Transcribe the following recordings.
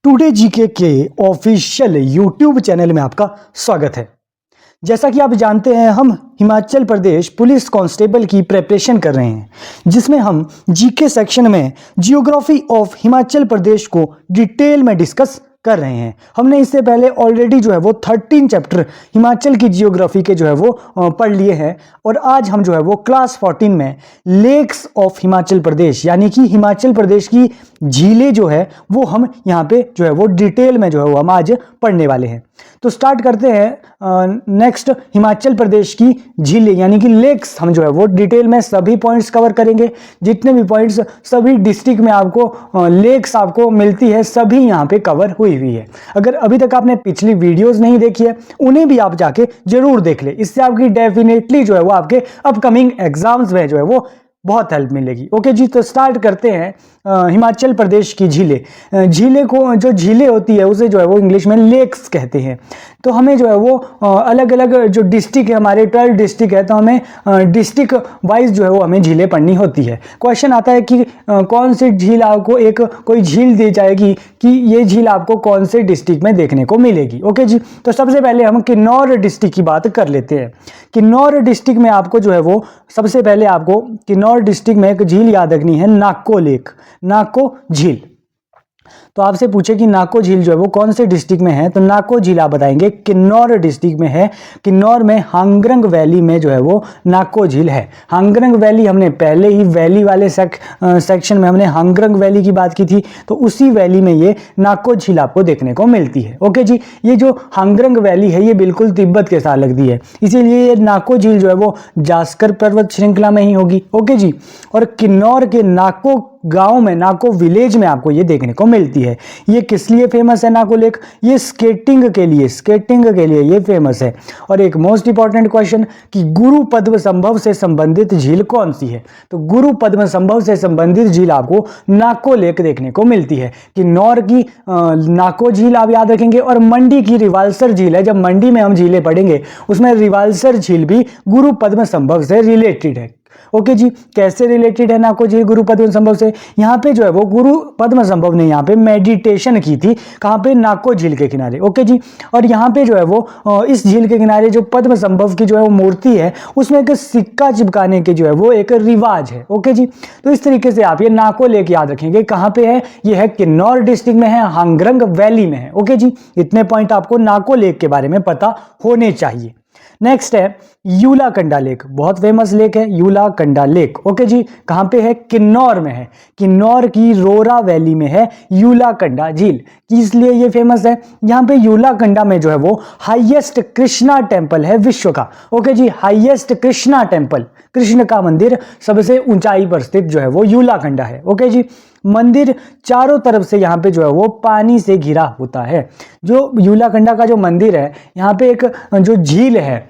Today GK के official YouTube channel में आपका स्वागत है। जैसा कि आप जानते हैं, हम हिमाचल प्रदेश पुलिस कांस्टेबल की प्रिपरेशन कर रहे हैं, जिसमें हम जीके सेक्शन में जियोग्राफी ऑफ हिमाचल प्रदेश को डिटेल में डिस्कस कर रहे हैं। हमने इससे पहले ऑलरेडी जो है वो 13 चैप्टर हिमाचल की जियोग्राफी के जो है वो पढ़ लिए हैं, और आज हम जो है वो क्लास 14 में लेक्स ऑफ हिमाचल प्रदेश यानी कि हिमाचल प्रदेश की झीलें जो है वो हम यहाँ पे जो है वो डिटेल में जो है वो हम आज पढ़ने वाले हैं। तो स्टार्ट करते हैं। नेक्स्ट हिमाचल प्रदेश की झीलें यानी कि लेक्स हम जो है वो डिटेल में सभी पॉइंट्स कवर करेंगे। जितने भी पॉइंट्स सभी डिस्ट्रिक्ट में आपको लेक्स आपको मिलती है, सभी यहाँ पे कवर हुई है। अगर अभी तक आपने पिछली वीडियोस नहीं देखी है, उन्हें भी आप जाके जरूर देख ले। इससे आपकी डेफिनेटली जो है वो आपके अपकमिंग एग्जाम्स में जो है वो बहुत हेल्प मिलेगी। ओके जी, तो स्टार्ट करते हैं। हिमाचल प्रदेश की झीलें, झीलें को जो झीलें होती है उसे जो है वो इंग्लिश में लेक्स कहते हैं। तो हमें जो है वो अलग अलग जो डिस्ट्रिक्ट है, हमारे 12 डिस्ट्रिक्ट है, तो हमें डिस्ट्रिक्ट वाइज जो है वो हमें झीलें पढ़नी होती है। क्वेश्चन आता है कि कौन सी झील आपको एक कोई झील दी जाएगी कि ये झील आपको कौन से डिस्ट्रिक्ट में देखने को मिलेगी। ओके जी, तो सबसे पहले हम किन्नौर डिस्ट्रिक्ट की बात कर लेते हैं। किन्नौर डिस्ट्रिक्ट में आपको जो है वो सबसे पहले आपको किन्नौर डिस्ट्रिक्ट में एक झील याद रखनी है, नाको लेक, नाको झील। तो आपसे पूछे कि नाको झील जो है वो कौन से डिस्ट्रिक्ट में है, तो नाको झील आप बताएंगे किन्नौर डिस्ट्रिक्ट में है। किन्नौर में हांगरंग वैली में जो है वो नाको झील है। हांगरंग वैली हमने पहले ही वैली वाले सेक्शन में हमने हांगरंग वैली की बात की थी, तो उसी वैली में ये नाको झील आपको देखने को मिलती है। ओके जी, ये जो हांगरंग वैली है ये बिल्कुल तिब्बत के साथ लगती है, इसीलिए ये नाको झील जो है वो जास्कर पर्वत श्रृंखला में ही होगी। ओके जी, और किन्नौर के नाको गांव में, नाको विलेज में आपको ये देखने को मिलती है। ये किस लिए फेमस है नाको लेक? ये स्केटिंग के लिए ये फेमस है। और एक मोस्ट इंपॉर्टेंट क्वेश्चन कि गुरु पद्म संभव से संबंधित झील कौन सी है? तो गुरु पद्म संभव से संबंधित झील आपको नाको लेक देखने को मिलती है। किन्नौर की नाको झील आप याद रखेंगे, और मंडी की रिवाल्सर झील है। जब मंडी में हम झीलें पढ़ेंगे उसमें रिवाल्सर झील भी गुरु पद्म संभव से रिलेटेड है। ओके जी, कैसे रिलेटेड है नाको झील गुरु पद्म संभव से? यहाँ पे जो है वो गुरु पद्म संभव ने यहाँ पे मेडिटेशन की थी, कहाँ पे? नाको झील के किनारे। ओके जी, और यहाँ पे जो है वो इस झील के किनारे जो पद्म संभव की जो है वो मूर्ति है, उसमें एक सिक्का चिपकाने के जो है वो एक रिवाज है। ओके जी, तो इस तरीके से आप ये नाको लेक याद रखेंगे। कहाँ पे है? ये है किन्नौर डिस्ट्रिक्ट में है, हांगरंग वैली में है। ओके जी, इतने पॉइंट आपको नाको लेक के बारे में पता होने चाहिए। नेक्स्ट है यूलाकंडा लेक, बहुत फेमस लेक है यूलाकंडा लेक। ओके जी, कहाँ पे है? किन्नौर में है। किन्नौर की रोरा वैली में है यूलाकंडा झील। किस लिए ये फेमस है? यहाँ पे यूलाकंडा में जो है वो हाईएस्ट कृष्णा टेम्पल है विश्व का। ओके जी, हाईएस्ट कृष्णा टेम्पल, कृष्ण का मंदिर सबसे ऊंचाई पर स्थित जो है वो यूलाकंडा है। ओके जी, मंदिर चारों तरफ से यहाँ पे जो है वो पानी से घिरा होता है। जो यूलाकंडा का जो मंदिर है, यहाँ पे एक जो झील है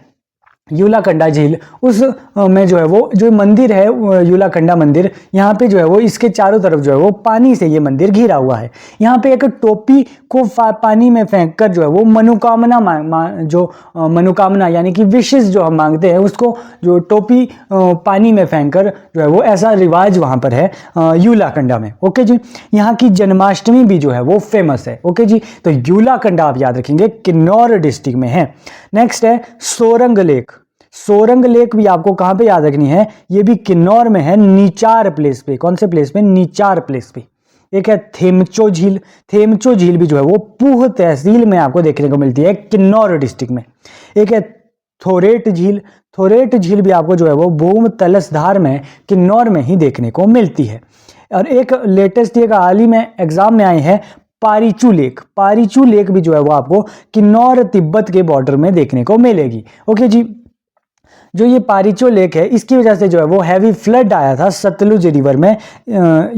यूलाकंडा झील, उस में जो है वो जो मंदिर है यूलाकंडा मंदिर, यहाँ पे जो है वो इसके चारों तरफ जो है वो पानी से ये मंदिर घिरा हुआ है। यहाँ पे एक टोपी को पानी में फेंककर जो है वो मनोकामना मनोकामना यानी कि विशेष जो हम मांगते हैं उसको जो टोपी पानी में फेंककर जो है वो ऐसा रिवाज वहाँ पर है यूलाकंडा में। ओके जी, यहाँ की जन्माष्टमी भी जो है वो फेमस है। ओके जी, तो यूलाकंडा आप याद रखेंगे किन्नौर डिस्ट्रिक्ट में है। नेक्स्ट है सोरंग लेक। सोरंग लेक भी आपको कहां पे याद रखनी है? ये भी किन्नौर में है, नीचार प्लेस पे। कौन से प्लेस पे? नीचार प्लेस पे। एक है थेमचो झील। थेमचो झील भी जो है वो पूह तहसील में आपको देखने को मिलती है, किन्नौर डिस्ट्रिक्ट में। एक है थोरेट झील। थोरेट झील भी आपको जो है वो भूम तलसधार में, किन्नौर में ही देखने को मिलती है। और एक लेटेस्ट एक हाल ही में एग्जाम में आए हैं पारीचू लेक। पारीचू लेक भी जो है वो आपको किन्नौर तिब्बत के बॉर्डर में देखने को मिलेगी। ओके जी, जो ये पारीचो लेक है इसकी वजह से जो है वो हैवी फ्लड आया था सतलुज रिवर में।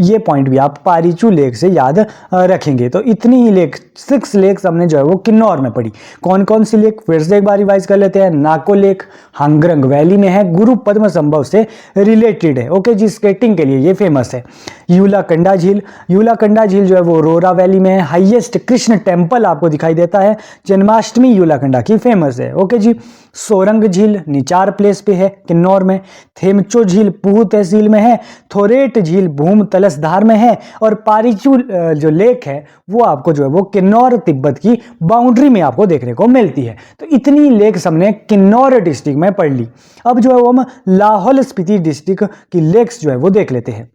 ये पॉइंट भी आप पारीचू लेक से याद रखेंगे। तो इतनी ही लेक, 6 लेक्स हमने जो है वो किन्नौर में पढ़ी। कौन कौन सी लेक फिर से एक बार रिवाइज कर लेते हैं। नाको लेक हांगरंग वैली में है, गुरु पद्म संभव से रिलेटेड है। ओके जी, स्केटिंग के लिए ये फेमस है। यूलाकंडा झील, यूलाकंडा झील जो है वो रोरा वैली में है। हाईएस्ट कृष्ण टेम्पल आपको दिखाई देता है। जन्माष्टमी यूलाकंडा की फेमस है। ओके जी, सोरंग झील नीचार प्लेस पे है किन्नौर में, थेमचो झील पूह तहसील में है, थोरेट झील भूम तलसधार में है, और पारीचू जो लेक है वो आपको जो है वो किन्नौर तिब्बत की बाउंड्री में आपको देखने को मिलती है। तो इतनी लेक्स हमने किन्नौर डिस्ट्रिक्ट में पढ़ ली। अब जो है वो हम लाहौल स्पीति डिस्ट्रिक्ट की लेक्स जो है वो देख लेते हैं।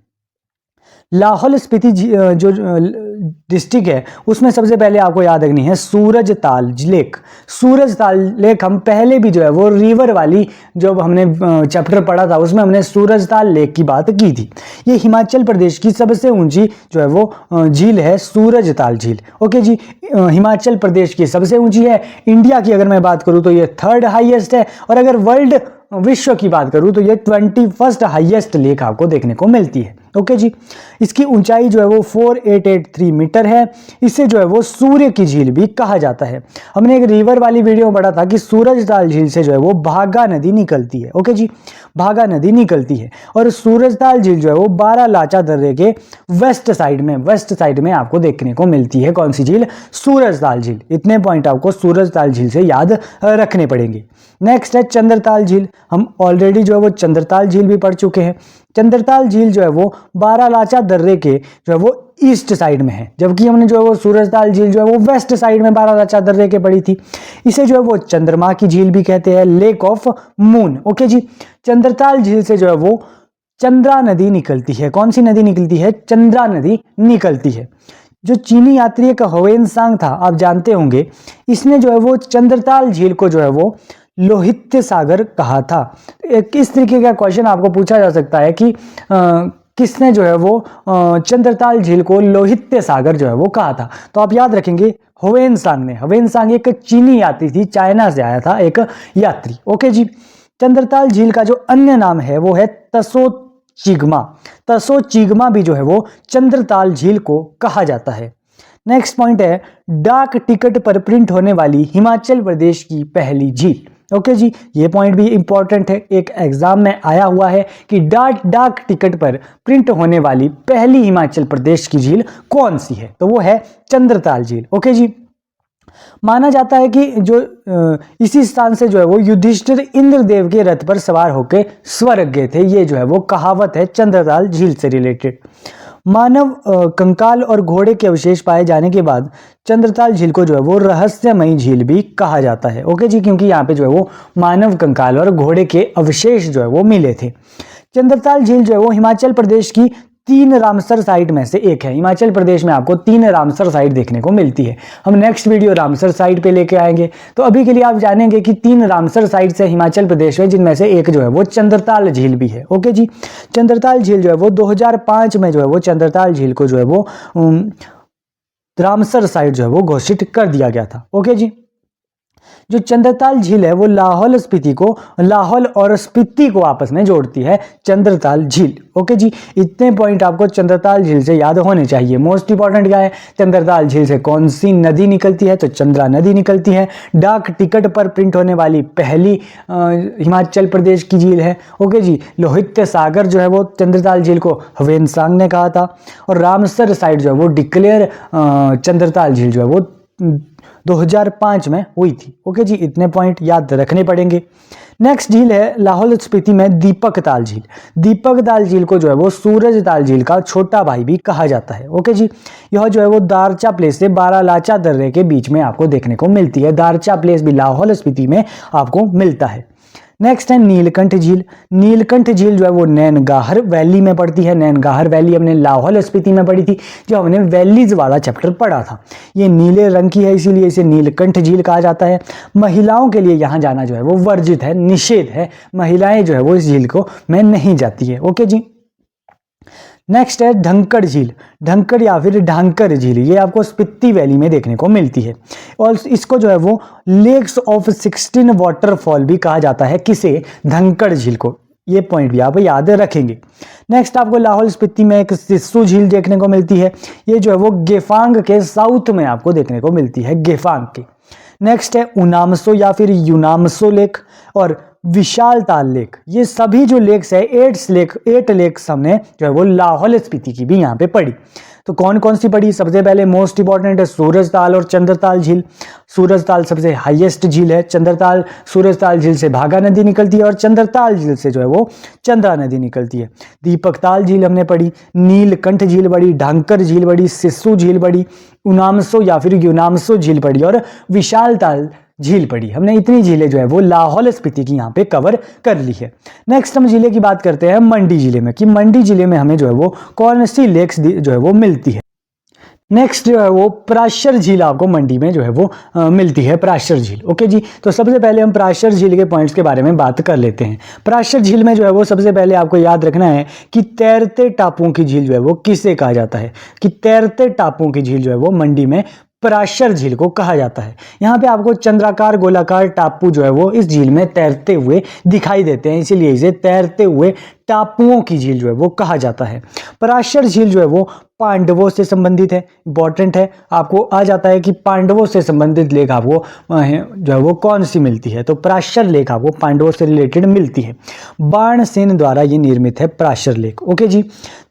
लाहौल स्पीति जो डिस्ट्रिक्ट है उसमें सबसे पहले आपको याद रखनी है सूरजताल लेक। सूरजताल लेक हम पहले भी जो है वो रिवर वाली जब हमने चैप्टर पढ़ा था उसमें हमने सूरजताल लेक की बात की थी। ये हिमाचल प्रदेश की सबसे ऊंची जो है वो झील है सूरजताल झील। ओके जी, हिमाचल प्रदेश की सबसे ऊंची है। इंडिया की अगर मैं बात करूं तो ये 3rd हाईएस्ट है, और अगर वर्ल्ड विश्व की बात करूं तो ये 21st हाईएस्ट लेक आपको देखने को मिलती है। ओके जी, इसकी ऊंचाई जो है वो 4883 मीटर है। इसे जो है वो सूर्य की झील भी कहा जाता है। हमने एक रिवर वाली वीडियो में पढ़ा था कि सूरजताल झील से जो है वो भागा नदी निकलती है। ओके जी, भागा नदी निकलती है, और सूरजताल झील जो है वो बारालाचा दर्रे के वेस्ट साइड में आपको देखने को मिलती है। कौन सी झील? सूरजताल झील। इतने पॉइंट आपको सूरजताल झील से याद रखने पड़ेंगे। नेक्स्ट है चंद्रताल झील। हम ऑलरेडी जो है वो चंद्रताल झील भी पढ़ चुके हैं। चंद्रताल झील जो है वो बारालाचा दर्रे के जो है वो ईस्ट साइड में है, जबकि हमने जो है वो सूरजताल झील जो है वो वेस्ट साइड में बारालाचा दर्रे के पड़ी थी। इसे जो है वो चंद्रमा की झील भी कहते हैं, लेक ऑफ मून। ओके जी, चंद्रताल झील से जो है वो चंद्रा नदी निकलती है। कौन सी नदी निकलती है? चंद्रा नदी निकलती है। जो चीनी यात्री एक ह्वेनसांग था, आप जानते होंगे, इसने जो है वो चंद्रताल झील को जो है वो लोहित्य सागर कहा था। किस तरीके का क्वेश्चन आपको पूछा जा सकता है कि किसने जो है वो चंद्रताल झील को लोहित्य सागर जो है वो कहा था? तो आप याद रखेंगे ह्वेनसांग ने। ह्वेनसांग एक चीनी यात्री थी, चाइना से आया था एक यात्री। ओके जी, चंद्रताल झील का जो अन्य नाम है वो है तसो चिगमा। तसो चिगमा भी जो है वो चंद्रताल झील को कहा जाता है। नेक्स्ट पॉइंट है डाक टिकट पर प्रिंट होने वाली हिमाचल प्रदेश की पहली झील। ओके जी, ये पॉइंट भी इंपॉर्टेंट है, एक एग्जाम में आया हुआ है कि डाक टिकट पर प्रिंट होने वाली पहली हिमाचल प्रदेश की झील कौन सी है? तो वो है चंद्रताल झील। ओके जी, माना जाता है कि जो इसी स्थान से जो है वो युधिष्ठिर इंद्रदेव के रथ पर सवार होकर स्वर्ग गए थे। ये जो है वो कहावत है चंद्रताल झील से रिलेटेड। मानव कंकाल और घोड़े के अवशेष पाए जाने के बाद चंद्रताल झील को जो है वो रहस्यमयी झील भी कहा जाता है। ओके जी, क्योंकि यहाँ पे जो है वो मानव कंकाल और घोड़े के अवशेष जो है वो मिले थे। चंद्रताल झील जो है वो हिमाचल प्रदेश की 3 रामसर साइट में से एक है। हिमाचल प्रदेश में आपको 3 रामसर साइट देखने को मिलती है। हम नेक्स्ट वीडियो रामसर साइट पे लेके आएंगे। तो अभी के लिए आप जानेंगे कि 3 रामसर साइट से हिमाचल प्रदेश में, जिनमें से एक जो है वो चंद्रताल झील भी है। ओके जी, चंद्रताल झील जो है वो 2005 में जो है वो चंद्रताल झील को जो है वो रामसर साइट जो है वो घोषित कर दिया गया था। ओके जी, जो चंद्रताल झील है वो लाहौल और स्पीति को आपस में जोड़ती है, चंद्रताल झील। ओके जी, इतने पॉइंट आपको चंद्रताल झील से याद होने चाहिए। मोस्ट इंपॉर्टेंट क्या है? चंद्रताल झील से कौन सी नदी निकलती है? तो चंद्रा नदी निकलती है। डाक टिकट पर प्रिंट होने वाली पहली हिमाचल प्रदेश की झील है। ओके जी, लोहित्य सागर जो है वो चंद्रताल झील को ह्वेनसांग ने कहा था, और रामसर साइट जो है वो डिक्लेयर चंद्रताल झील जो है वो 2005 में हुई थी। ओके जी, इतने पॉइंट याद रखने पड़ेंगे। नेक्स्ट झील है लाहौल स्पीति में दीपक ताल झील। दीपक ताल झील को जो है वो सूरजताल झील का छोटा भाई भी कहा जाता है। ओके जी, यह जो है वो दारचा प्लेस से बारालाचा दर्रे के बीच में आपको देखने को मिलती है। दारचा प्लेस भी लाहौल स्पीति में आपको मिलता है। नेक्स्ट है नीलकंठ झील। नीलकंठ झील जो है वो नैनगाहर वैली में पड़ती है। नैनगाहर वैली हमने लाहौल स्पीति में पढ़ी थी, जो हमने वैलीज वाला चैप्टर पढ़ा था। ये नीले रंग की है, इसीलिए इसे नीलकंठ झील कहा जाता है। महिलाओं के लिए यहाँ जाना जो है वो वर्जित है, निषेध है। महिलाएं जो है वो इस झील को में नहीं जाती है। ओके जी, नेक्स्ट है ढंकड़ झील। ढंकड़ या फिर ढांकर झील, ये आपको स्पीति वैली में देखने को मिलती है, और इसको जो है वो लेक्स ऑफ 16 वाटरफॉल भी कहा जाता है। किसे? ढंकड़ झील को। ये पॉइंट भी आप याद रखेंगे। नेक्स्ट आपको लाहौल स्पीति में एक सिस्सू झील देखने को मिलती है। ये जो है वो गेफांग के साउथ में आपको देखने को मिलती है, गेफांग के। नेक्स्ट है उनामसो या फिर यूनामसो लेक और विशाल ताल लेक। ये सभी जो लेक्स है 8 लेक्स हमने जो है वो लाहौल स्पीति की भी यहाँ पे पढ़ी। तो कौन कौन सी पड़ी? सबसे पहले मोस्ट इंपॉर्टेंट है सूरजताल और चंद्रताल झील। सूरजताल सबसे हाईएस्ट झील है, चंद्रताल सूरजताल झील से भागा नदी निकलती है और चंद्रताल झील से जो है वो चंद्रा नदी निकलती है। दीपकताल झील हमने पढ़ी, नीलकंठ झील पढ़ी, ढांकर झील पढ़ी, सिस्सू झील पढ़ी, उनामसो या फिर यूनामसो झील पढ़ी और विशालताल झील पड़ी। हमने इतनी झीलें जो है वो लाहौल स्पीति की यहाँ पे कवर कर ली है। नेक्स्ट हम जिले की बात करते हैं मंडी जिले में, कि मंडी जिले में हमें जो है वो कौन सी लेक्स जो है वो मिलती है। नेक्स्ट जो है वो प्राशर झील आपको मंडी में जो है वो मिलती है, प्राशर झील। ओके जी, तो सबसे पहले हम प्राशर झील के पॉइंट्स के बारे में बात कर लेते हैं। प्राशर झील में जो है वो सबसे पहले आपको याद रखना है कि तैरते टापुओं की झील जो है वो किसे कहा जाता है, कि तैरते टापुओं की झील जो है वो मंडी में प्राशर झील को कहा जाता है। यहाँ पे आपको चंद्राकार गोलाकार टापू जो है वो इस झील में तैरते हुए दिखाई देते हैं, इसीलिए इसे तैरते हुए टापुओं की झील जो है वो कहा जाता है। प्राशर झील जो है वो पांडवों से संबंधित है, इंपॉर्टेंट है, आपको आ जाता है कि पांडवों से संबंधित लेख आपको जो है वो कौन सी मिलती है, तो प्राशर लेख आपको पांडवों से रिलेटेड मिलती है। बाणसेन द्वारा ये निर्मित है प्राशर लेख। ओके जी,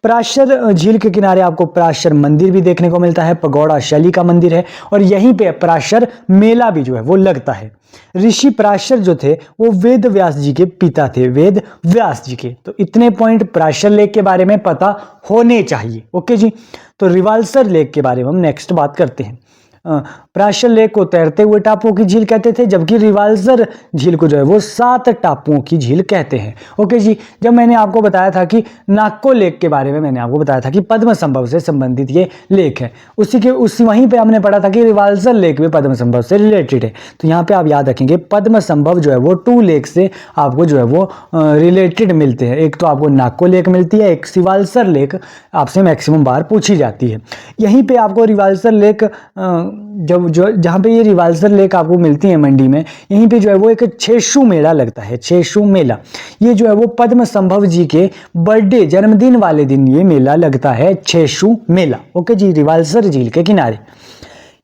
प्राशर झील के किनारे आपको प्राशर मंदिर भी देखने को मिलता है, पगौड़ा शैली का मंदिर है और यहीं पे प्राशर मेला भी जो है वो लगता है। ऋषि प्राशर जो थे वो वेद व्यास जी के पिता थे, वेद व्यास जी के। तो इतने पॉइंट प्राशर लेक के बारे में पता होने चाहिए। ओके जी, तो रिवाल्सर लेक के बारे में हम नेक्स्ट बात करते हैं। प्राशर लेक को तैरते हुए टापुओं की झील कहते थे, जबकि रिवाल्सर झील को जो है वो 7 टापुओं की झील कहते हैं। ओके जी, जब मैंने आपको बताया था कि नाक्को लेक के बारे में, मैंने आपको बताया था कि पद्म संभव से संबंधित ये लेक है, उसी वहीं पे हमने पढ़ा था कि रिवाल्सर लेक भी पद्म संभव से रिलेटेड है। तो यहाँ पे आप याद रखेंगे पद्म संभव जो है वो 2 लेक से आपको जो है वो रिलेटेड मिलते हैं। एक तो आपको नाक्को लेक मिलती है, एक रिवाल्सर लेक आपसे मैक्सिमम बार पूछी जाती है। यहीं पे आपको रिवाल्सर लेक जहाँ पे ये रिवाल्सर लेक आपको मिलती है मंडी में, यहीं पे जो है वो एक छेशु मेला लगता है, छेशु मेला। ये जो है वो पद्म संभव जी के बर्थडे जन्मदिन वाले दिन ये मेला लगता है, छेशु मेला। ओके जी, रिवाल्सर झील के किनारे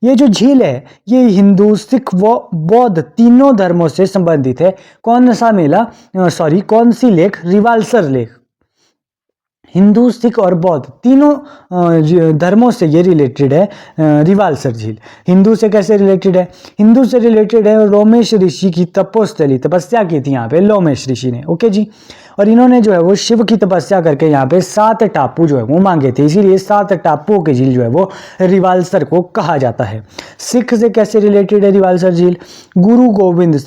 ये जो झील है ये हिंदू, सिख व बौद्ध तीनों धर्मों से संबंधित है। कौन सा मेला, कौन सी लेक? रिवाल्सर लेक। हिंदू, सिख और बौद्ध तीनों धर्मों से ये रिलेटेड है रिवाल्सर झील। हिंदू से कैसे रिलेटेड है? हिंदू से रिलेटेड है लोमेश ऋषि की तपोस्थली, तपस्या की थी यहाँ पे लोमेश ऋषि ने। ओके जी, और इन्होंने जो है वो शिव की तपस्या करके यहाँ पे 7 टापू जो है वो मांगे थे, इसीलिए 7 टापुओं की झील जो है वो रिवाल्सर को कहा जाता है। सिख से कैसे रिलेटेड है रिवाल्सर झील? गुरु गोविंद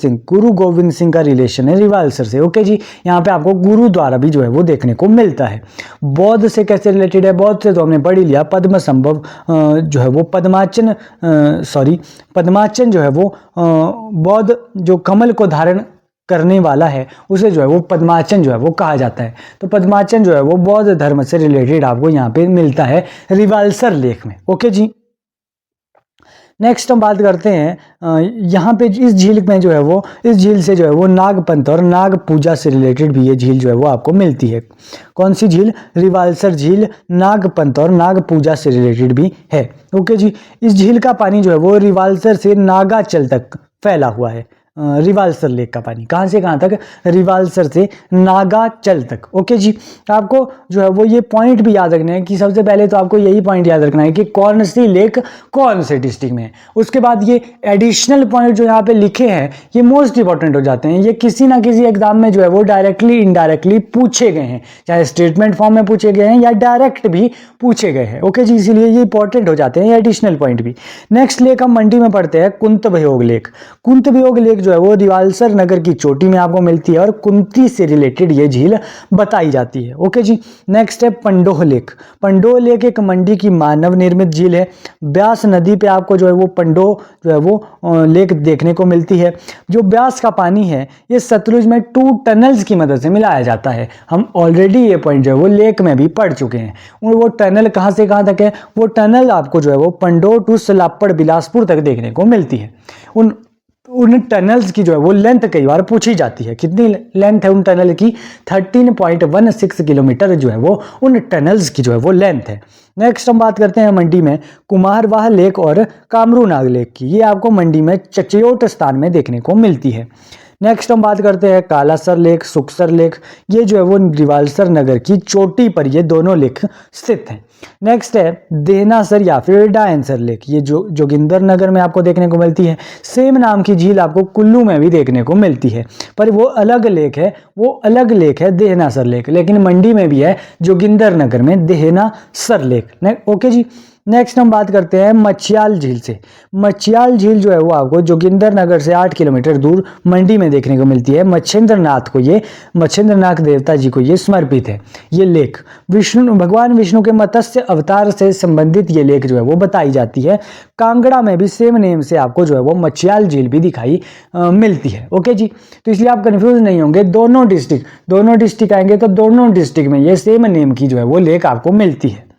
सिंह का रिलेशन है रिवाल्सर से। ओके जी, यहाँ पे आपको गुरुद्वारा भी जो है वो देखने को मिलता है। बौद्ध से कैसे रिलेटेड है? बौद्ध से तो हमने पढ़ ही लिया, पद्म संभव जो है वो पद्माचन जो है वो बौद्ध जो कमल को धारण करने वाला है उसे जो है वो पद्माचन जो है वो कहा जाता है। तो पद्माचन जो है वो बौद्ध धर्म से रिलेटेड आपको यहाँ पे मिलता है रिवाल्सर लेक में। ओके जी, नेक्स्ट हम बात करते हैं यहाँ पे इस झील में जो है वो, इस झील से जो है वो नागपंथ और नाग पूजा से रिलेटेड भी ये झील जो है वो आपको मिलती है। कौन सी झील? रिवाल्सर झील नागपंथ और नाग पूजा से रिलेटेड भी है। ओके जी, इस झील का पानी जो है वो रिवाल्सर से नागाचल तक फैला हुआ है। रिवाल्सर लेक का पानी कहाँ से कहाँ तक? रिवाल्सर से नागाचल तक। ओके जी, आपको जो है वो ये पॉइंट भी याद रखना है कि सबसे पहले तो आपको यही पॉइंट याद रखना है कि कौन सी लेक कौन से डिस्ट्रिक्ट में है। उसके बाद ये एडिशनल पॉइंट जो यहाँ पे लिखे हैं ये मोस्ट इंपॉर्टेंट हो जाते हैं, ये किसी ना किसी एग्जाम में जो है वो डायरेक्टली इनडायरेक्टली पूछे गए हैं, चाहे स्टेटमेंट फॉर्म में पूछे गए हैं या डायरेक्ट भी पूछे गए हैं। ओके जी, इसीलिए ये इंपॉर्टेंट हो जाते हैं एडिशनल पॉइंट भी। नेक्स्ट लेक हम मंडी में पढ़ते हैं कुंतभयोग लेक। कुंतभयोग लेक जो है वो रिवाल्सर नगर की चोटी में आपको मिलती है और कुंती से रिलेटेड ये झील बताई जाती है। ओके जी, नेक्स्ट है पंडोह लेक। पंडोह लेक एक मंडी की मानव निर्मित झील है। ब्यास नदी पे आपको जो है वो पंडोह जो है वो लेक देखने को मिलती है। जो ब्यास का पानी है ये सतलुज में 2 टनल्स की मदद से मिलाया जाता है। हम ऑलरेडी ये पॉइंट जो है वो लेक में भी पढ़ चुके हैं। और वो टनल कहाँ से कहाँ तक है? वो टनल आपको जो है वो पंडोह टू सलापड़ बिलासपुर तक देखने को मिलती है। उन टनल्स की जो है वो लेंथ कई बार पूछी जाती है। कितनी लेंथ है उन टनल की? 13.16 किलोमीटर जो है वो उन टनल्स की जो है वो लेंथ है। नेक्स्ट हम बात करते हैं मंडी में कुमारवाह लेक और कामरूनाग लेक की। ये आपको मंडी में चचयोट स्थान में देखने को मिलती है। नेक्स्ट हम बात करते हैं कालासर लेक, सुखसर लेक। ये जो है वो रिवालसर नगर की चोटी पर ये दोनों लेक स्थित हैं। नेक्स्ट है देहनासर या फिर डायनसर लेक। ये जो जोगिंदर नगर में आपको देखने को मिलती है। सेम नाम की झील आपको कुल्लू में भी देखने को मिलती है, पर वो अलग लेक है, वो अलग लेक है देहनासर लेक, लेकिन मंडी में भी है जोगिंदर नगर में देहनासर लेक। ओके जी। नेक्स्ट हम बात करते हैं मछियाल झील से। मछियाल झील जो है वो आपको जोगिंदर नगर से 8 किलोमीटर दूर मंडी में देखने को मिलती है। मच्छेंद्रनाथ देवता जी को ये समर्पित है। ये लेक भगवान विष्णु के मत्स्य अवतार से संबंधित ये लेक जो है वो बताई जाती है। कांगड़ा में भी सेम नेम से आपको जो है वो मछियाल झील भी दिखाई मिलती है। ओके जी, तो इसलिए आप कंफ्यूज नहीं होंगे। दोनों डिस्ट्रिक्ट आएंगे तो दोनों डिस्ट्रिक्ट में ये सेम नेम की जो है वो लेक आपको मिलती है।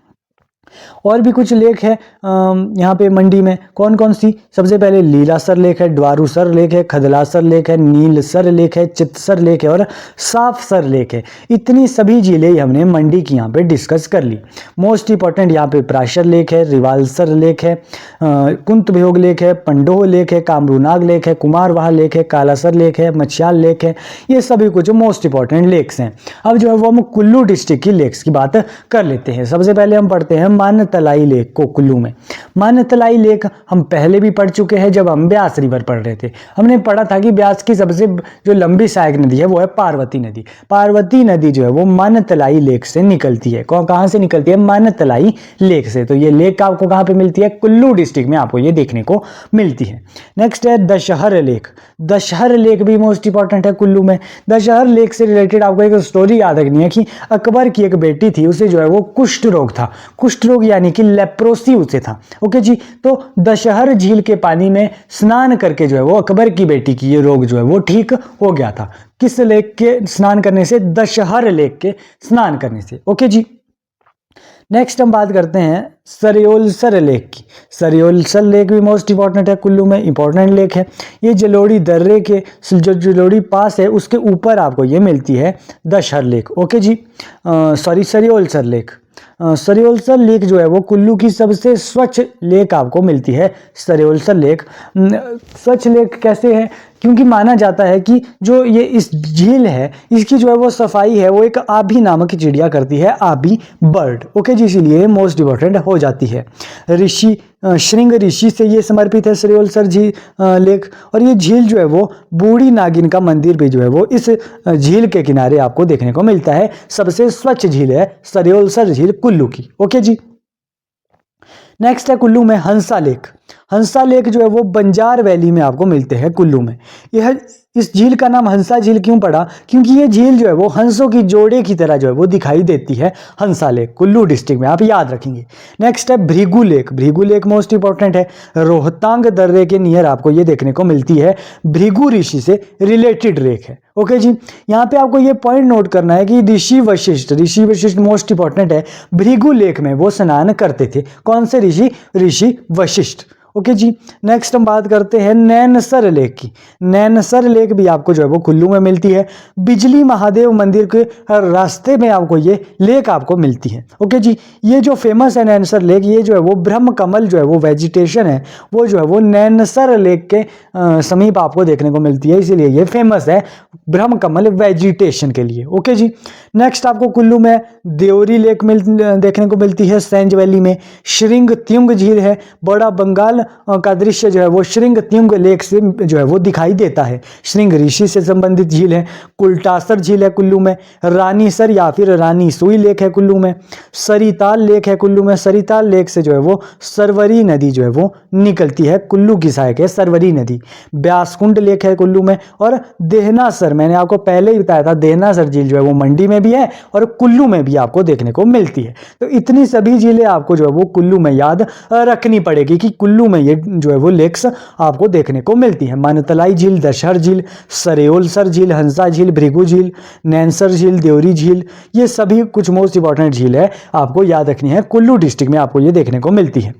और भी कुछ लेक है यहाँ पे मंडी में। कौन कौन सी? सबसे पहले लीलासर लेक है, द्वारूसर लेक है, खदलासर लेक है, नीलसर लेक है, चित्तसर लेक है और साफसर लेक है। इतनी सभी झीलें हमने मंडी की यहाँ पे डिस्कस कर ली। मोस्ट इंपॉर्टेंट यहाँ पे प्राशर लेक है, रिवालसर लेक है, कुंतभोग लेक है, पंडोह लेक है, कामरूनाग लेक है, कुमारवाह लेक है, कालासर लेक है, मछियाल लेक है। ये सभी कुछ मोस्ट इंपॉर्टेंट लेक्स हैं। अब जो है वो हम कुल्लू डिस्ट्रिक्ट की लेक्स की बात कर लेते हैं। सबसे पहले हम पढ़ते हैं मानतलाई लेक को कुल्लू में। मानतलाई लेक हम पहले भी पढ़ चुके हैं जब हम ब्यास रिवर पढ़ रहे थे। हमने पढ़ा था कि ब्यास की सबसे जो लंबी सहायक नदी है वो है पार्वती नदी। पार्वती नदी जो है वो मानतलाई लेक से निकलती है। कहाँ से निकलती है? मानतलाई लेक से। तो ये लेक आपको कहाँ पे मिलती है? कुल्लू डिस्ट्रिक्ट में आपको ये देखने को मिलती है। नेक्स्ट है दशहर लेक। दशहर लेक भी मोस्ट इंपॉर्टेंट है कुल्लू में। दशहर लेक से रिलेटेड आपको एक स्टोरी याद रखनी है कि अकबर की एक बेटी थी, उसे जो है वो कुष्ठ रोग था। कुष्ठ रोग यानी कि लेप्रोसी उसे था। ओके जी, तो दशहर झील के पानी में स्नान करके जो है वो अकबर की बेटी की ये रोग जो है वो ठीक हो गया था। किस लेक के स्नान करने से? दशहर लेक के स्नान करने से। ओके जी। नेक्स्ट हम बात करते हैं सरयोलसर लेक की। सरयोलसर लेक भी मोस्ट इंपॉर्टेंट है, कुल्लू में इंपॉर्टेंट लेक है। ये जलोड़ी दर्रे के जो जलोड़ी पास है उसके ऊपर आपको ये मिलती है दशहर लेक। ओके जी, सरयोलसर लेक। सरयोलसर लेक जो है वो कुल्लू की सबसे स्वच्छ लेक आपको मिलती है। सरयोलसर लेक स्वच्छ लेक कैसे है? क्योंकि माना जाता है कि जो ये इस झील है इसकी जो है वो सफाई है वो एक आभी नामक चिड़िया करती है, आभी बर्ड। ओके जी, इसीलिए मोस्ट इंपॉर्टेंट हो जाती है। श्रृंग ऋषि से ये समर्पित है सरयोलसर लेक। और ये झील जो है वो बूढ़ी नागिन का मंदिर भी जो है वो इस झील के किनारे आपको देखने को मिलता है। सबसे स्वच्छ झील है सरयोलसर झील कुल्लू की। ओके जी। नेक्स्ट है कुल्लू में हंसा लेक। हंसा लेक जो है वो बंजार वैली में आपको मिलते हैं कुल्लू में। यह इस झील का नाम हंसा झील क्यों पड़ा? क्योंकि ये झील जो है वो हंसों की जोड़े की तरह जो है वो दिखाई देती है। हंसा लेक कुल्लू डिस्ट्रिक्ट में, आप याद रखेंगे। नेक्स्ट है Bhrigu lake. Bhrigu lake most important है, रोहतांग दर्रे के नियर आपको ये देखने को मिलती है। भृगु ऋषि से रिलेटेड लेक है। ओके जी, यहाँ पे आपको ये पॉइंट नोट करना है कि ऋषि वशिष्ठ मोस्ट इंपॉर्टेंट है। भृगु लेक में वो स्नान करते थे। कौन से ऋषि? ऋषि वशिष्ठ। ओके जी। नेक्स्ट हम बात करते हैं नैनसर लेक की। नैनसर लेक भी आपको जो है वो कुल्लू में मिलती है। बिजली महादेव मंदिर के रास्ते में आपको ये लेक आपको मिलती है। ओके जी, ये जो फेमस है नैनसर लेक, ये जो है वो ब्रह्म कमल जो है वो वेजिटेशन है वो जो है वो नैनसर लेक के समीप आपको देखने को मिलती है, इसीलिए ये फेमस है ब्रह्म कमल वेजिटेशन के लिए। ओके जी। नेक्स्ट आपको कुल्लू में देवरी लेक देखने को मिलती है सेंज वैली में। श्रृंग त्युंग झील है। बड़ा बंगाल का दृश्य जो है वो श्रृंग त्युंग लेक से जो है वो दिखाई देता है। श्रृंग ऋषि से संबंधित झील है। कुलटासर झील है कुल्लू में। रानीसर या फिर रानी सुई लेक है कुल्लू में। सरिताल लेक है कुल्लू में। सरिताल लेक से जो है वो सरवरी नदी जो है वो निकलती है। कुल्लू की सहायक है सरवरी नदी। ब्यासकुंड लेक है कुल्लू में। और देहनासर, मैंने आपको पहले ही बताया था, देहनासर झील जो है वो मंडी में भी है और कुल्लू में भी आपको देखने को मिलती है। तो इतनी सभी झीलें आपको जो है वो कुल्लू में याद रखनी पड़ेगी कि कुल्लू में ये जो है वो लेक्स आपको देखने को मिलती है। मानतलाई झील, दशहर झील, सरयोलसर झील, हंसा झील, भृगु झील, नैनसर झील, देवरी झील, ये सभी कुछ मोस्ट इंपॉर्टेंट झील है आपको याद रखनी है। कुल्लू डिस्ट्रिक्ट में आपको ये देखने को मिलती है।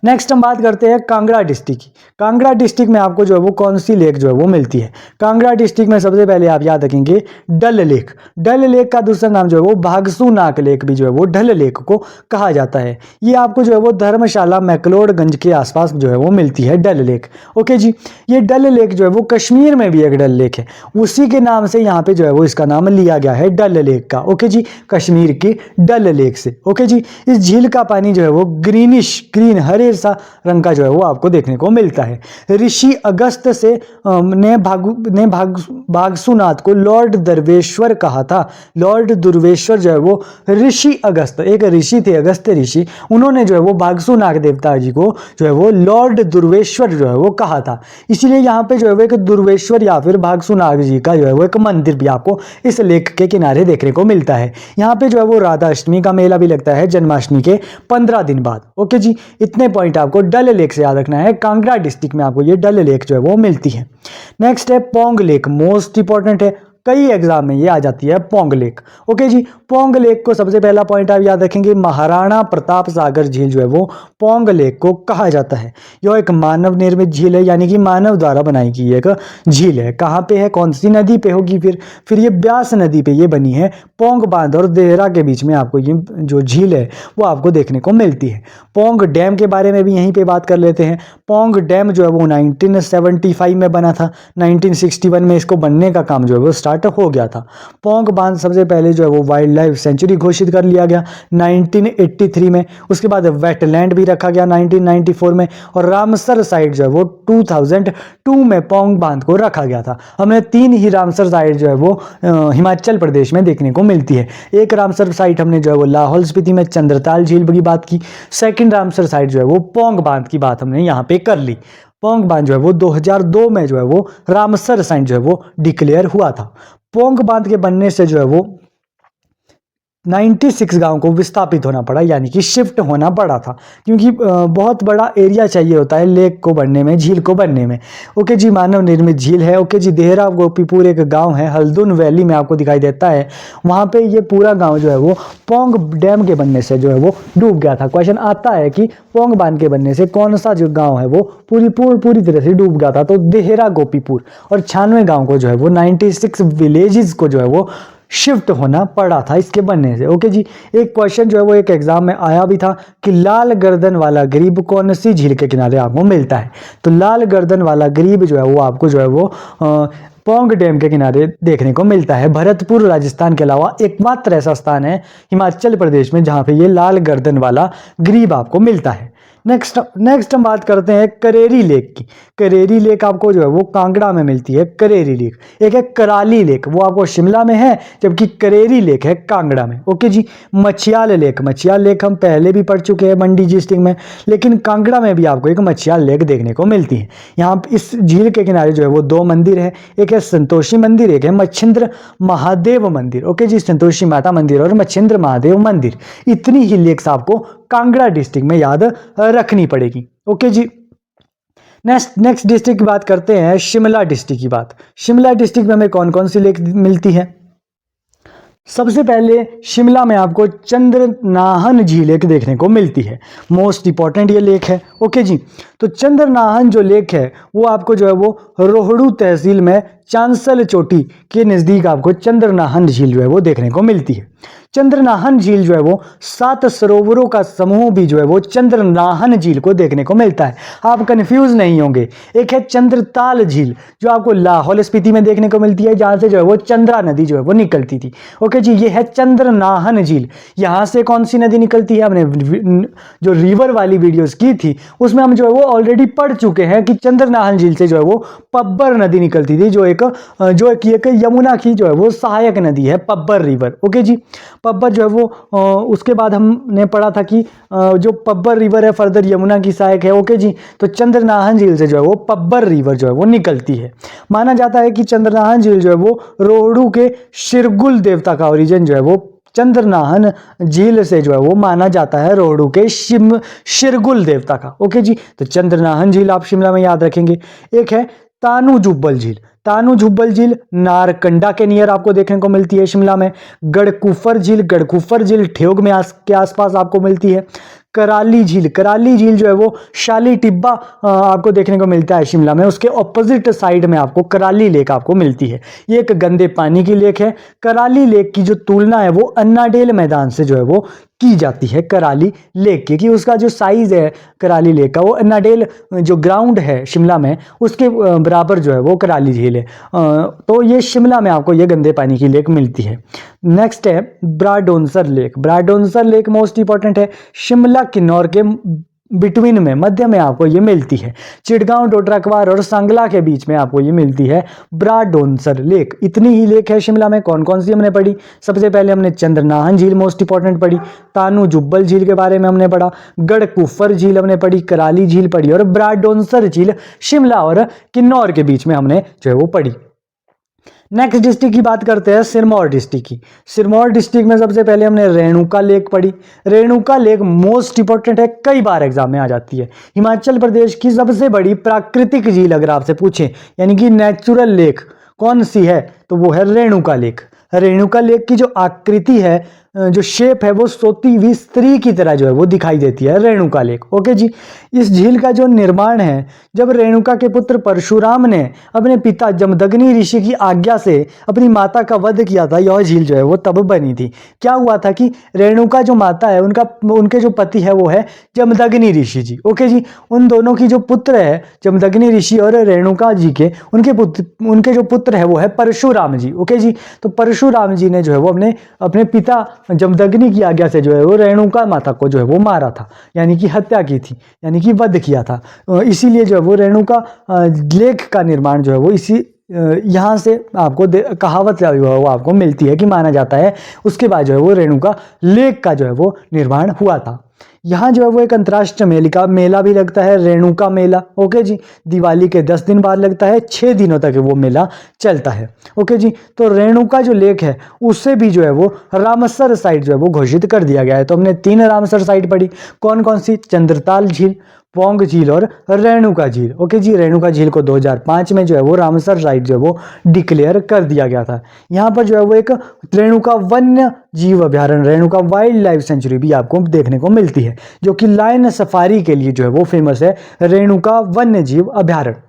नेक्स्ट हम बात करते हैं कांगड़ा डिस्ट्रिक्ट की। कांगड़ा डिस्ट्रिक्ट में आपको जो है वो कौन सी लेक जो है वो मिलती है? कांगड़ा डिस्ट्रिक्ट में सबसे पहले आप याद रखेंगे डल लेक। डल लेक का दूसरा नाम जो है वो भागसू नाक लेक भी जो है वो डल लेक को कहा जाता है। ये आपको जो है वो धर्मशाला मैक्लोडगंज के आसपास जो है वो मिलती है डल लेक। ओके जी, ये डल लेक जो है वो कश्मीर में भी एक डल लेक है, उसी के नाम से यहाँ पे जो है वो इसका नाम लिया गया है डल लेक का। ओके जी, कश्मीर की डल लेक से। ओके जी, इस झील का पानी जो है वो ग्रीन हरे सा रंग का जो है वो आपको देखने को मिलता है। ऋषि अगस्त से भागसूनाथ को लॉर्ड दर्वेश्वर कहा था। लॉर्ड दुर्वेश्वर जो है वो ऋषि अगस्त, एक ऋषि थे अगस्त ऋषि, उन्होंने जो है वो भागसूनाथ देवता जी को जो है वो लॉर्ड दुर्वेश्वर जो है वो कहा था। इसीलिए यहाँ पे जो है वो एक दुर्वेश्वर या फिर भागसूनाथ जी का जो है वो एक मंदिर भी आपको इस लेक के किनारे देखने को मिलता है। यहाँ पे जो है वो राधा अष्टमी का मेला भी लगता है जन्माष्टमी के 15 दिन बाद। ओके जी, इतने पॉइंट आपको डल लेक से याद रखना है। कांगड़ा डिस्ट्रिक्ट में आपको ये डल लेक जो है वो मिलती है। नेक्स्ट है पोंग लेक, मोस्ट इंपॉर्टेंट है, कई एग्जाम में ये आ जाती है पोंग लेक। ओके जी, पोंग लेक को सबसे पहला पॉइंट आप याद रखेंगे, महाराणा प्रताप सागर झील जो है वो पोंग लेक को कहा जाता है। यह एक मानव निर्मित झील है, यानी कि मानव द्वारा बनाई गई एक झील है। कहाँ पे है, कौन सी नदी पे होगी? फिर ये ब्यास नदी पे ये बनी है। पोंग बांध और देहरा के बीच में आपको ये जो झील है वो आपको देखने को मिलती है। पोंग डैम के बारे में भी यहीं पे बात कर लेते हैं। पोंग डैम जो है वो 1975 में बना था। 1961 में इसको बनने का काम जो है वो स्टार्ट हो गया था। पोंग बांध सबसे पहले जो है वो वाइल्ड लाइफ सेंचुरी घोषित कर लिया गया 1983 में। उसके बाद वेटलैंड भी रखा गया 1994 में, और रामसर साइट जो है वो 2002 में पोंग बांध को रखा गया था। हमने 3 ही रामसर साइट जो है वो हिमाचल प्रदेश में देखने को मिलती है। एक रामसर साइट हमने जो है वो लाहौल स्पीति में चंद्रताल झील की बात की। सेकंड रामसर साइट जो है वो पोंग बांध की बात हमने यहाँ पे कर ली। पोंग बांध जो है वो 2002 में जो है वो रामसर साइट जो है वो डिक्लेयर हुआ था। पोंग बांध के बनने से जो है वो 96 गांव को विस्थापित होना पड़ा, यानी कि शिफ्ट होना पड़ा था, क्योंकि बहुत बड़ा एरिया चाहिए होता है लेक को बनने में, झील को बनने में। ओके जी, मानव निर्मित झील है। ओके जी, देहरा गोपीपुर एक गांव है, हल्दुन वैली में आपको दिखाई देता है। वहाँ पे ये पूरा गांव जो है वो पोंग डैम के बनने से जो है वो डूब गया था। क्वेश्चन आता है कि पोंग बांध के बनने से कौन सा जो गाँव है वो पूरी तरह से डूब गया था, तो देहरा गोपीपुर और 96 गाँव को जो है वो 96 विलेजेस को जो है वो शिफ्ट होना पड़ा था इसके बनने से। ओके जी, एक क्वेश्चन जो है वो एक एग्जाम में आया भी था कि लाल गर्दन वाला गरीब कौन सी झील के किनारे आपको मिलता है? तो लाल गर्दन वाला गरीब जो है वो आपको जो है वो पोंग डैम के किनारे देखने को मिलता है। भरतपुर राजस्थान के अलावा एकमात्र ऐसा स्थान है हिमाचल प्रदेश में जहाँ पे ये लाल गर्दन वाला गरीब आपको मिलता है। नेक्स्ट हम बात करते हैं करेरी लेक की। करेरी लेक आपको जो है वो कांगड़ा में मिलती है। करेरी लेक, एक है कराली लेक, वो आपको शिमला में है, जबकि करेरी लेक है कांगड़ा में। ओके जी, मछियाल लेक हम पहले भी पढ़ चुके हैं मंडी डिस्ट्रिक्ट में, लेकिन कांगड़ा में भी आपको एक मछियाल लेक देखने को मिलती है। यहाँ इस झील के किनारे जो है वो 2 मंदिर है, एक है संतोषी मंदिर, एक है मच्छिंद्र महादेव मंदिर। ओके जी, संतोषी माता मंदिर और मच्छिंद्र महादेव मंदिर, इतनी ही लेक्स आपको कांगड़ा डिस्ट्रिक्ट में याद रखनी पड़ेगी। ओके जी, नेक्स्ट डिस्ट्रिक्ट की बात करते हैं, शिमला डिस्ट्रिक्ट की बात। शिमला डिस्ट्रिक्ट में हमें कौन कौन सी लेक मिलती है? सबसे पहले शिमला में आपको चंद्रनाहन झील एक देखने को मिलती है। मोस्ट इंपॉर्टेंट ये लेक है। ओके जी, तो चंद्रनाहन जो लेक है वो आपको जो है वो रोहड़ू तहसील में चांसल चोटी के नज़दीक आपको चंद्रनाहन झील जो है वो देखने को मिलती है। चंद्रनाहन झील जो है वो 7 सरोवरों का समूह भी जो है वो चंद्रनाहन झील को देखने को मिलता है। आप कंफ्यूज नहीं होंगे। एक है चंद्रताल झील जो आपको लाहौल स्पीति में देखने को मिलती है, जहाँ से जो है वो चंद्रा नदी जो है वो निकलती थी। ओके जी, ये है चंद्रनाहन झील। यहाँ से कौन सी नदी निकलती है? हमने जो रिवर वाली वीडियोस की थी उसमें हम जो है वो ऑलरेडी पढ़ चुके हैं कि चंद्रनाहन झील से जो है वो पब्बर नदी निकलती थी, जो एक यमुना की जो है वो सहायक नदी है, पब्बर रिवर। ओके जी, पब्बर जो है वो उसके बाद हमने पढ़ा था कि जो पब्बर रिवर है फर्दर यमुना की सहायक है। ओके जी, तो चंद्रनाहन झील से जो है वो पब्बर रिवर जो है वो निकलती है। माना जाता है कि चंद्रनाहन झील जो है वो रोहड़ू के शिरगुल देवता का ओरिजिन जो है वो चंद्रनाहन झील से जो है वो माना जाता है, रोहड़ू के शिरगुल देवता का। ओके जी, तो चंद्रनाहन झील आप शिमला में याद रखेंगे। एक है तानू जुब्बल झील। तानू जुब्बल झील नारकंडा के नियर आपको देखने को मिलती है शिमला में। गढ़कुफर झील ठेउग में के आसपास आपको मिलती है। कराली झील जो है वो शाली टिब्बा आपको देखने को मिलता है शिमला में, उसके ऑपोजिट साइड में आपको कराली लेक आपको मिलती है। ये एक गंदे पानी की लेक है। कराली लेक की जो तुलना है वो अन्नाडेल मैदान से जो है वो की जाती है कराली लेक की, कि उसका जो साइज है कराली लेक का वो अन्नाडेल जो ग्राउंड है शिमला में उसके बराबर जो है वो कराली झील है। तो ये शिमला में आपको ये गंदे पानी की लेक मिलती है। नेक्स्ट है ब्राडोंसर लेक। ब्राडोंसर लेक मोस्ट इंपॉर्टेंट है, शिमला किन्नौर के बिटवीन में, मध्य में आपको ये मिलती है। चिड़गांव, डोडराक्वार और सांगला के बीच में आपको ये मिलती है ब्राडोंसर लेक। इतनी ही लेक है शिमला में। कौन कौन सी हमने पढ़ी? सबसे पहले हमने चंद्रनाहन झील मोस्ट इंपॉर्टेंट पढ़ी, तानू जुब्बल झील के बारे में हमने पढ़ा, गढ़कुफर झील हमने पढ़ी, कराली झील पढ़ी और ब्राडोंसर झील शिमला और किन्नौर के बीच में हमने जो है वो पढ़ी। नेक्स्ट डिस्ट्रिक्ट की बात करते हैं सिरमौर डिस्ट्रिक्ट की। सिरमौर डिस्ट्रिक्ट में सबसे पहले हमने रेणुका लेक पढ़ी। रेणुका लेक मोस्ट इंपॉर्टेंट है, कई बार एग्जाम में आ जाती है। हिमाचल प्रदेश की सबसे बड़ी प्राकृतिक झील अगर आपसे पूछे यानी कि नेचुरल लेक कौन सी है तो वो है रेणुका लेक। रेणुका लेक की जो आकृति है, जो शेप है वो सोती हुई स्त्री की तरह जो है वो दिखाई देती है, रेणुका लेक। ओके जी। इस झील का जो निर्माण है, जब रेणुका के पुत्र परशुराम ने अपने पिता जमदग्नि ऋषि की आज्ञा से अपनी माता का वध किया था, यह झील जो है वो तब बनी थी। क्या हुआ था कि रेणुका जो माता है उनके जो पति है वो है जमदग्नि ऋषि जी। ओके जी। उन दोनों की जो पुत्र है जमदग्नि ऋषि और रेणुका जी के, उनके जो पुत्र है वो है परशुराम जी। ओके जी। तो परशुराम जी ने जो है वो अपने पिता जमदग्नि की आज्ञा से जो है वो रेणुका माता को जो है वो मारा था, यानी कि हत्या की थी, यानी कि वध किया था। इसीलिए जो है वो रेणुका लेक का निर्माण जो है वो इसी यहाँ से आपको कहावत वो आपको मिलती है कि माना जाता है उसके बाद जो है वो रेणुका लेक का जो है वो निर्माण हुआ था। यहाँ जो है वो एक अंतर्राष्ट्रीय मेला भी लगता है, रेणुका मेला। ओके जी। दिवाली के 10 दिन बाद लगता है, 6 दिनों तक वो मेला चलता है। ओके जी। तो रेणुका जो लेक है उससे भी जो है वो रामसर साइट जो है वो घोषित कर दिया गया है। तो हमने 3 रामसर साइट पढ़ी, कौन कौन सी? चंद्रताल झील, पौंग झील और रेणुका झील। ओके जी। रेणुका झील को 2005 में जो है वो रामसर साइट जो है वो डिक्लेयर कर दिया गया था। यहाँ पर जो है वो एक रेणुका वन्य जीव अभ्यारण्य, रेणुका वाइल्ड लाइफ सेंचुरी भी आपको देखने को मिलती है, जो कि लायन सफारी के लिए जो है वो फेमस है, रेणुका वन्य जीव अभ्यारण्य।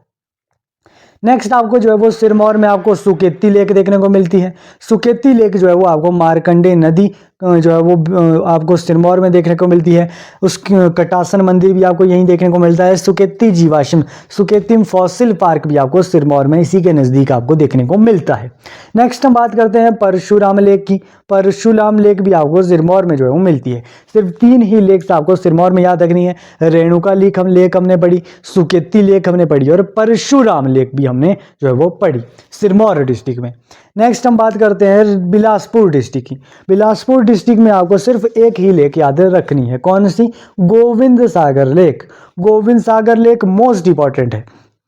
नेक्स्ट आपको जो है वो सिरमौर में आपको सुकेती लेक देखने को मिलती है। सुकेती लेक जो है वो आपको मार्कंडे नदी जो है वो आपको सिरमौर में देखने को मिलती है। उस कटासन मंदिर भी आपको यहीं देखने को मिलता है। सुकेती जीवाश्म, सुकेतिम फॉसिल पार्क भी आपको सिरमौर में इसी के नज़दीक आपको देखने को मिलता है। नेक्स्ट हम बात करते हैं परशुराम लेक की। परशुराम लेक भी आपको सिरमौर में जो है वो मिलती है। सिर्फ 3 ही लेक्स आपको सिरमौर में याद रखनी है, रेणुका लेक हमने पढ़ी, सुकेती लेक हमने पढ़ी और परशुराम लेक भी हमने जो है वो पढ़ी सिरमौर डिस्ट्रिक्ट में। नेक्स्ट हम बात करते हैं बिलासपुर डिस्ट्रिक्ट की। बिलासपुर डिस्ट्रिक्ट में आपको सिर्फ एक ही लेक याद रखनी है, कौन सी? गोविंद सागर लेक। गोविंद सागर लेक मोस्ट इंपॉर्टेंट है।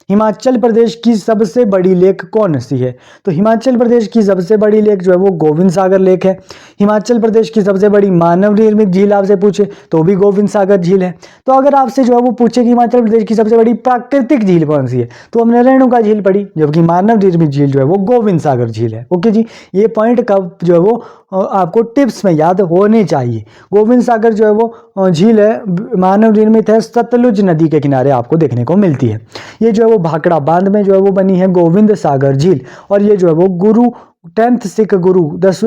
हिमाचल प्रदेश की सबसे बड़ी लेक कौन सी है? तो हिमाचल प्रदेश की सबसे बड़ी लेक जो है वो गोविंद सागर लेक है। हिमाचल प्रदेश की सबसे बड़ी मानव निर्मित झील आपसे पूछे तो भी गोविंद सागर झील है। तो अगर आपसे जो है वो पूछे कि हिमाचल प्रदेश की सबसे बड़ी प्राकृतिक झील कौन सी है तो हमने रेणुका झील पढ़ी, जबकि मानव निर्मित झील जो है वो गोविंद सागर झील है। ओके जी। ये पॉइंट कब जो है वो आपको टिप्स में याद होने चाहिए। गोविंद सागर जो है वो झील है, मानव निर्मित है, सतलुज नदी के किनारे आपको देखने को मिलती है। ये जो है वो भाखड़ा बांध में जो है वो बनी है गोविंद सागर झील, और ये जो है वो 10वें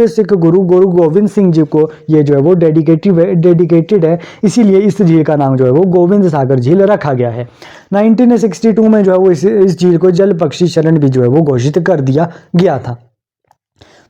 सिख गुरु गुरु गोविंद सिंह जी को ये जो है वो डेडिकेटेड है, इसीलिए इस झील का नाम जो है वो गोविंद सागर झील रखा गया है। 1962 में जो है वो इस झील को जल पक्षी शरण भी जो है वो घोषित कर दिया गया था।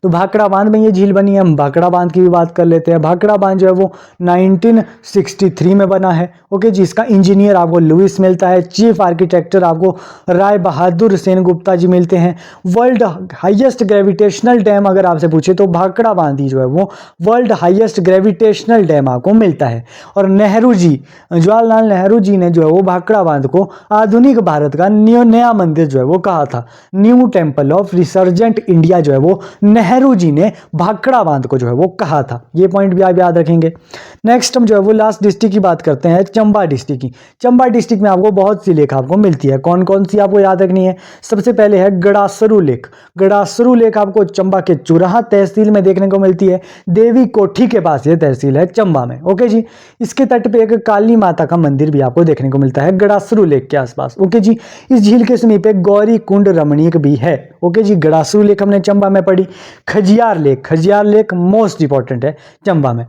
तो भाखड़ा बांध में ये झील बनी है। हम भाखड़ा बांध की भी बात कर लेते हैं। भाखड़ा बांध जो है वो 1963 में बना है। ओके जी। इसका इंजीनियर आपको लुइस मिलता है, चीफ आर्किटेक्चर आपको राय बहादुर सेन गुप्ता जी मिलते हैं। वर्ल्ड हाईएस्ट ग्रेविटेशनल डैम अगर आपसे पूछे तो भाखड़ा बांध ही जो है वो वर्ल्ड हाईएस्ट ग्रेविटेशनल डैम आपको मिलता है। और नेहरू जी, जवाहरलाल नेहरू जी ने जो है वो भाखड़ा बांध को आधुनिक भारत का नया मंदिर जो है वो कहा था। New temple of resurgent India जो है वो नेहरू जी ने भाखड़ा बांध को जो है वो कहा था। ये पॉइंट भी आप याद रखेंगे। नेक्स्ट हम जो है वो लास्ट डिस्ट्रिक्ट की बात करते हैं, चंबा डिस्ट्रिक्ट की। चंबा डिस्ट्रिक्ट में आपको बहुत सी लेक आपको मिलती है। कौन कौन सी आपको याद रखनी है? सबसे पहले है गड़ासरू लेक। गड़ासरू लेक आपको चंबा के चुराहा तहसील में देखने को मिलती है। देवी कोठी के पास ये तहसील है चंबा में। ओके जी। इसके तट पे एक काली माता का मंदिर भी आपको देखने को मिलता है गड़ासरू लेक के आसपास। ओके जी। इस झील के समीप एक गौरी कुंड रमणीक भी है। ओके जी। गड़ासरू लेक हमने चंबा में पढ़ी। Khajjiar lake, Khajjiar lake most important है चंबा में।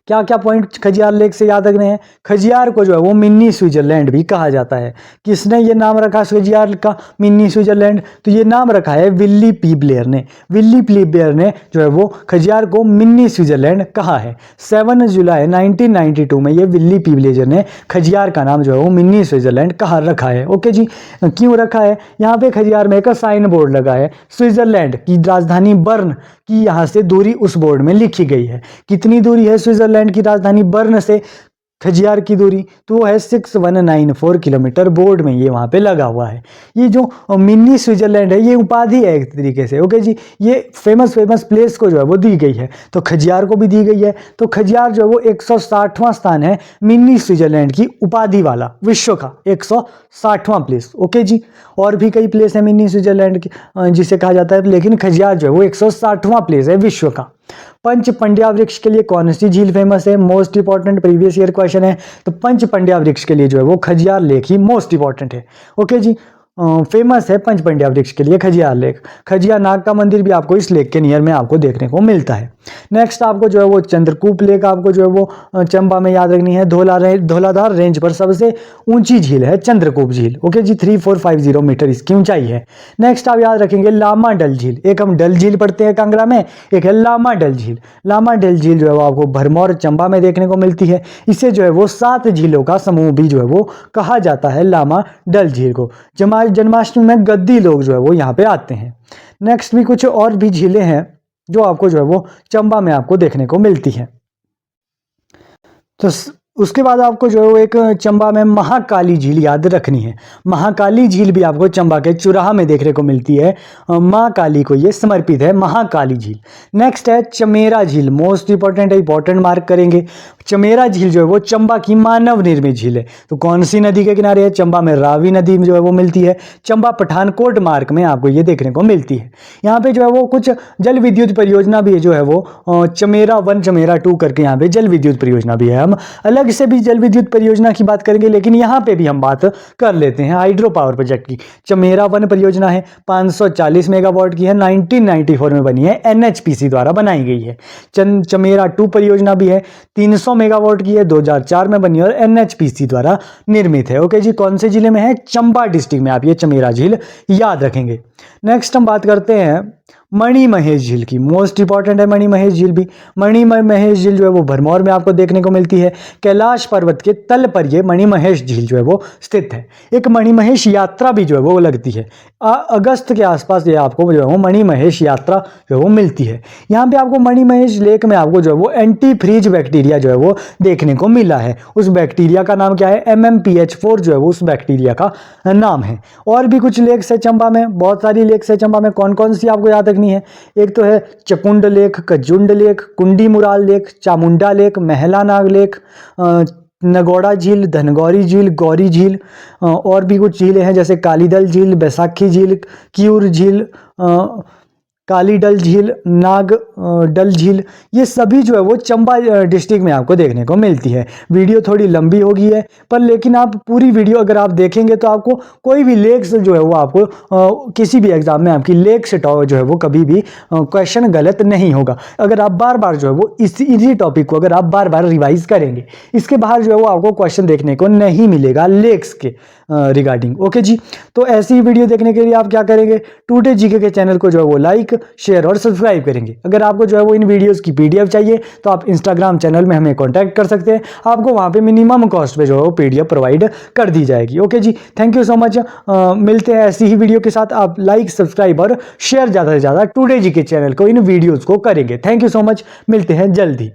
क्या क्या पॉइंट खजियार लेक से याद रखने हैं? खजियार को जो है वो मिनी स्विट्जरलैंड भी कहा जाता है। किसने ये नाम रखा खजियार का मिनी स्विट्जरलैंड? तो ये नाम रखा है विल्ली पी ब्लेयर ने। विल्ली पी ब्लेयर ने जो है वो खजियार को मिनी स्विट्जरलैंड कहा है। 7 जुलाई 1992 में ये विल्ली पी ब्लेयर ने खजियार का नाम जो है वो मिनी स्विट्जरलैंड कहा रखा है। ओके जी। क्यों रखा है? यहाँ पे खजियार में एक साइन बोर्ड लगा है, स्विट्जरलैंड की राजधानी बर्न की यहाँ से दूरी उस बोर्ड में लिखी गई है। कितनी दूरी है स्विट्जरलैंड की राजधानी बर्न से खजियार की दूरी? तो वो है 6194 किलोमीटर। बोर्ड में ये वहाँ पे लगा हुआ है। ये जो मिनी स्विट्जरलैंड है ये उपाधि है एक तरीके से। ओके जी। ये फेमस प्लेस को जो है वो दी गई है, तो खजियार को भी दी गई है। तो खजियार जो है वो 160वां स्थान है मिनी स्विट्जरलैंड की उपाधि वाला, विश्व का 160वां प्लेस। ओके जी। और भी कई प्लेस है मिनी स्विट्जरलैंड की जिसे कहा जाता है, लेकिन खजियार जो है वो 160वां प्लेस है विश्व का। पंच पंड्या वृक्ष के लिए कौन सी झील फेमस है? Most important previous year question है। तो पंच पंड्या वृक्ष के लिए जो है वो खजियार लेक ही मोस्ट इंपॉर्टेंट है। ओके जी। फेमस है पंच पंड्या वृक्ष के लिए खजियार लेक। खजियार नाग का मंदिर भी आपको इस लेक के नियर में आपको देखने को मिलता है। नेक्स्ट आपको जो है वो चंद्रकूप लेक आपको जो है वो चंबा में याद रखनी है। धौलाधार रेंज पर सबसे ऊंची झील है चंद्रकूप झील। ओके जी। 3450 मीटर इसकी ऊंचाई है। नेक्स्ट आप याद रखेंगे लामा डल झील। एक हम डल झील पढ़ते हैं कांगड़ा में, एक है लामा डल झील। लामा डल झील जो है वो आपको भरमौर चंबा में देखने को मिलती है। इसे जो है वो 7 झीलों का समूह भी जो है वो कहा जाता है लामा डल झील को। जन्माष्टमी में गद्दी लोग जो है वो यहाँ पे आते हैं। नेक्स्ट भी कुछ और भी झीलें हैं जो आपको जो है वो चंबा में आपको देखने को मिलती हैं। तो उसके बाद आपको जो है वो एक चंबा में महाकाली झील याद रखनी है। महाकाली झील भी आपको चंबा के चुराहा में देखने को मिलती है। माँ काली को ये समर्पित है महाकाली झील। नेक्स्ट है चमेरा झील, मोस्ट इंपॉर्टेंट है, इंपॉर्टेंट मार्क करेंगे। चमेरा झील जो है वो चंबा की मानव निर्मित झील है। तो कौन सी नदी के किनारे है? चंबा में रावी नदी जो है वो मिलती है। चंबा पठानकोट मार्ग में आपको ये देखने को मिलती है। यहाँ पे जो है वो कुछ जल विद्युत परियोजना भी है जो है वो चमेरा 1 चमेरा 2 करके यहाँ पे जल विद्युत परियोजना भी है। हम अलग से भी जल विद्युत परियोजना की बात करेंगे, लेकिन यहाँ पे भी हम बात कर लेते हैं हाइड्रो पावर प्रोजेक्ट की। चमेरा 1 परियोजना है, 540 मेगावाट की है, 1994 में बनी है, NHPC द्वारा बनाई गई है। चमेरा 2 परियोजना भी है, 300 मेगावाट की है, 2004 में बनी है और NHPC द्वारा निर्मित है। ओके जी। कौन से जिले में है? चंबा डिस्ट्रिक्ट में आप ये चमेरा झील याद रखेंगे। नेक्स्ट हम बात करते हैं मणि महेश झील की। मोस्ट इंपॉर्टेंट है मणि महेश झील भी। मणि महेश झील जो है वो भरमौर में आपको देखने को मिलती है। कैलाश पर्वत के तल पर ये मणि महेश झील जो है वो स्थित है। एक मणि महेश यात्रा भी जो है वो लगती है। अगस्त के आसपास ये आपको जो है वो मणि महेश यात्रा जो है वो मिलती है। यहाँ पे आपको मणि महेश लेक में आपको जो है वो एंटी फ्रीज बैक्टीरिया जो है वो देखने को मिला है। उस बैक्टीरिया का नाम क्या है? MMPH4 जो है वो उस बैक्टीरिया का नाम है। और भी कुछ लेक्स है चंबा में, बहुत सारी लेक्स है चंबा में। कौन कौन सी आपको याद रखनी है? एक तो है चकुंड लेक, कजुंड लेक, कुंडी मुराल लेक, चामुंडा लेक, महला नाग लेक, नगौड़ा झील, धनगौरी झील, गौरी झील। और भी कुछ झीलें हैं जैसे कालीदल झील, बैसाखी झील, क्यूर झील, काली डल झील, नाग डल झील। ये सभी जो है वो चंबा डिस्ट्रिक्ट में आपको देखने को मिलती है। वीडियो थोड़ी लंबी होगी है पर लेकिन आप पूरी वीडियो अगर आप देखेंगे तो आपको कोई भी लेक्स जो है वो आपको किसी भी एग्जाम में आपकी लेक्स जो है वो कभी भी क्वेश्चन गलत नहीं होगा अगर आप बार बार जो है वो इसी टॉपिक को अगर आप बार बार रिवाइज करेंगे। इसके बाहर जो है वो आपको क्वेश्चन देखने को नहीं मिलेगा लेक्स के रिगार्डिंग। ओके जी। तो ऐसी वीडियो देखने के लिए आप क्या करेंगे? टुडे जीके के चैनल को जो है वो लाइक, शेयर और सब्सक्राइब करेंगे। अगर आपको जो है वो इन वीडियोस की PDF चाहिए तो आप इंस्टाग्राम चैनल में हमें कांटेक्ट कर सकते हैं। आपको वहां पे मिनिमम कॉस्ट पे जो है वो PDF प्रोवाइड कर दी जाएगी। ओके जी। Thank you so much. मिलते हैं ऐसी ही वीडियो के साथ। आप लाइक, सब्सक्राइब और शेयर ज़्यादा से ज़्यादा टुडे जीके चैनल को इन वीडियोज़ को करेंगे। Thank you so much. मिलते हैं जल्दी।